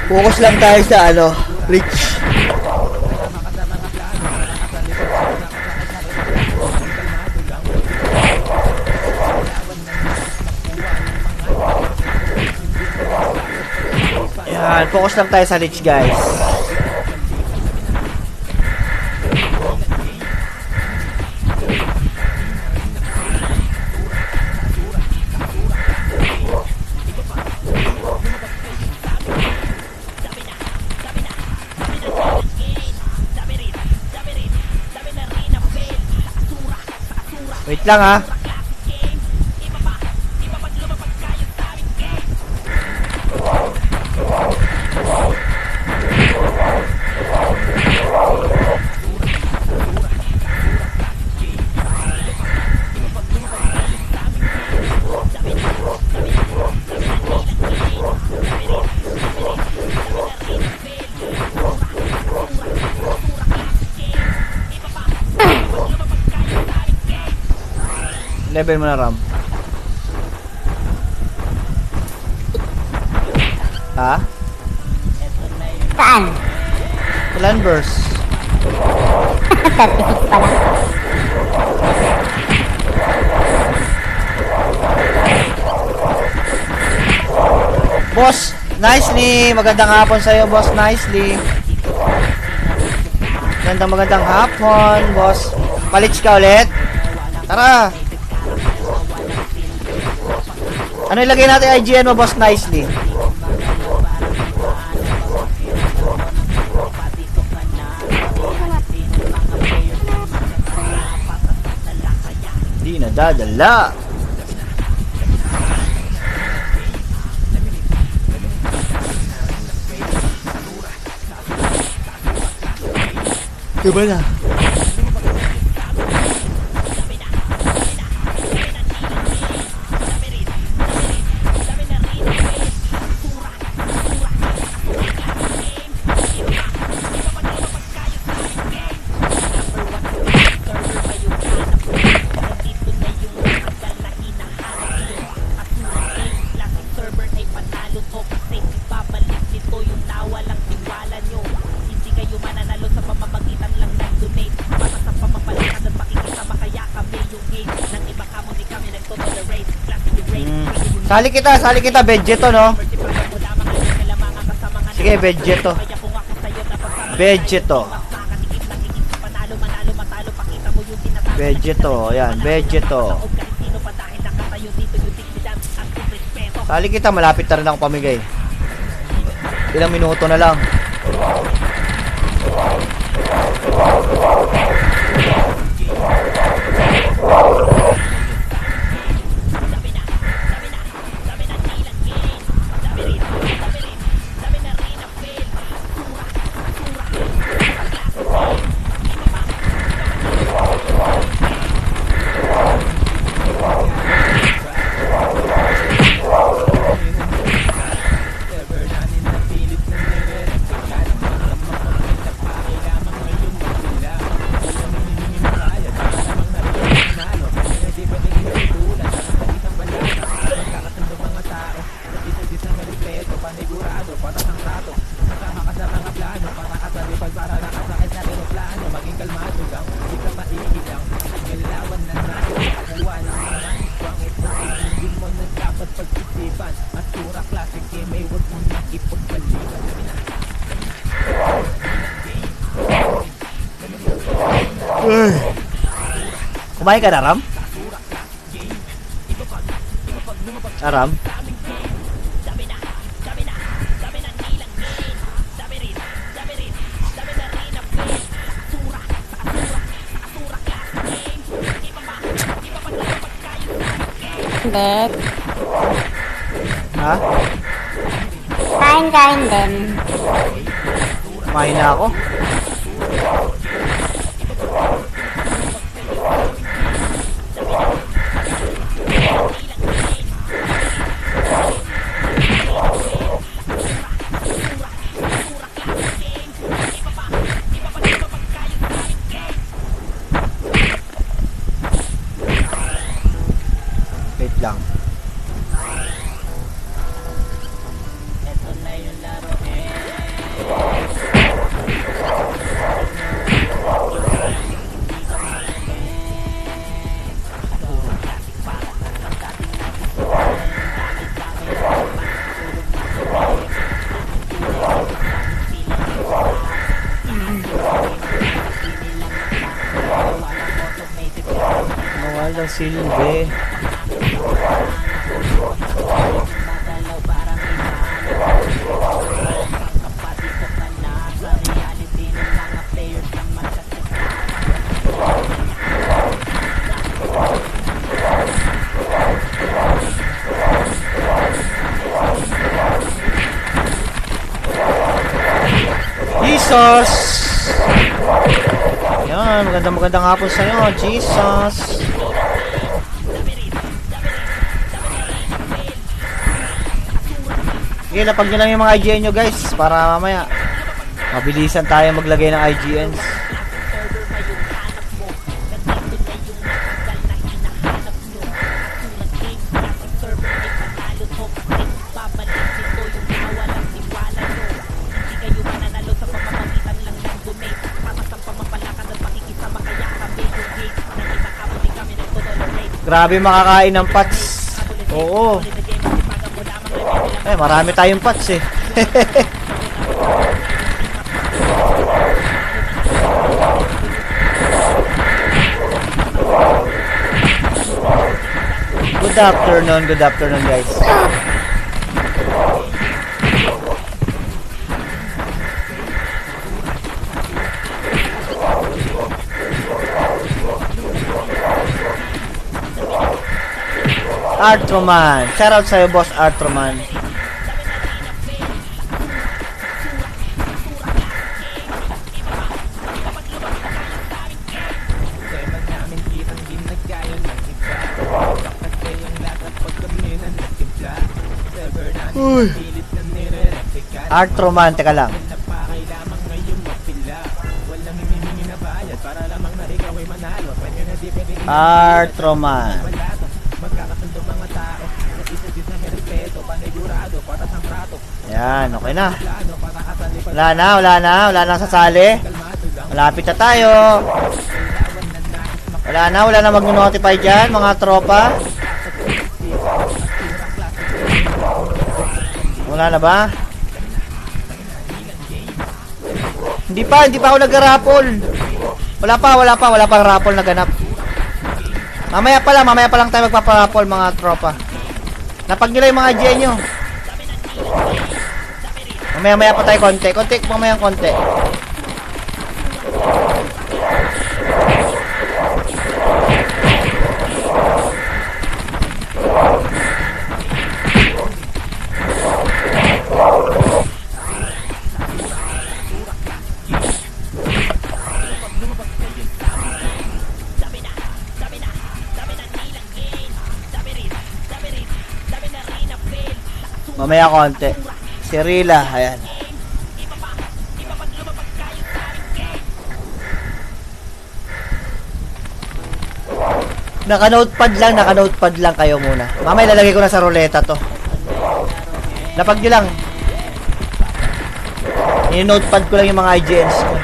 Focus lang tayo sa ano, reach. Yan, focus lang tayo sa reach, guys. Wait lang ha. Level mo na, Ram. Ha? Saan? Clan Burst. 36 pala. Boss, nicely. Magandang hapon sa'yo, boss. Nicely. Magandang hapon, boss. Palits ka ulit. Tara. Ano ilagay natin IGN mo, boss? Nicely. Di nadadala. Diba na? Sali kita, Vegeto, no? Sige, Vegeto. Vegeto, ayan, Vegeto. Sali kita, malapit na rin ako pamigay. Ilang minuto na lang. Kumain ka na, Ram? Ram? Hindi. Ha? Kain din. Kumain na ako. Lang. silbi. Jesus! Yan, magandang hapon sa'yo, Jesus! Sige, lapag nyo lang yung mga IGN nyo guys, para mamaya mabilisan tayo maglagay ng IGNs. Grabe makakain ng pots. Oo. Eh, marami tayong pots eh. Good afternoon guys. Artroman. Shoutout sa'yo, boss Artroman. Uy. Artroman, teka lang. Artroman. Yan, okay na. Wala na sasali. Malapit na tayo. Wala na mag-notify dyan, mga tropa. Wala na ba? Hindi pa ako nag-raffle. Wala pang raffle na ganap. Mamaya pa lang tayo magpapa-raffle, mga tropa. Napag nila yung mga IGN nyo. Mamaya pa tayo konti. Mamayang konti. Mamaya konti. Si Rila, ayan. Naka-notepad lang kayo muna. Mamaya lalagay ko na sa ruleta to. Lapag nyo lang. I-notepad ko lang yung mga IGNs ko.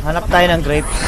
Hanap tayo ng grapes.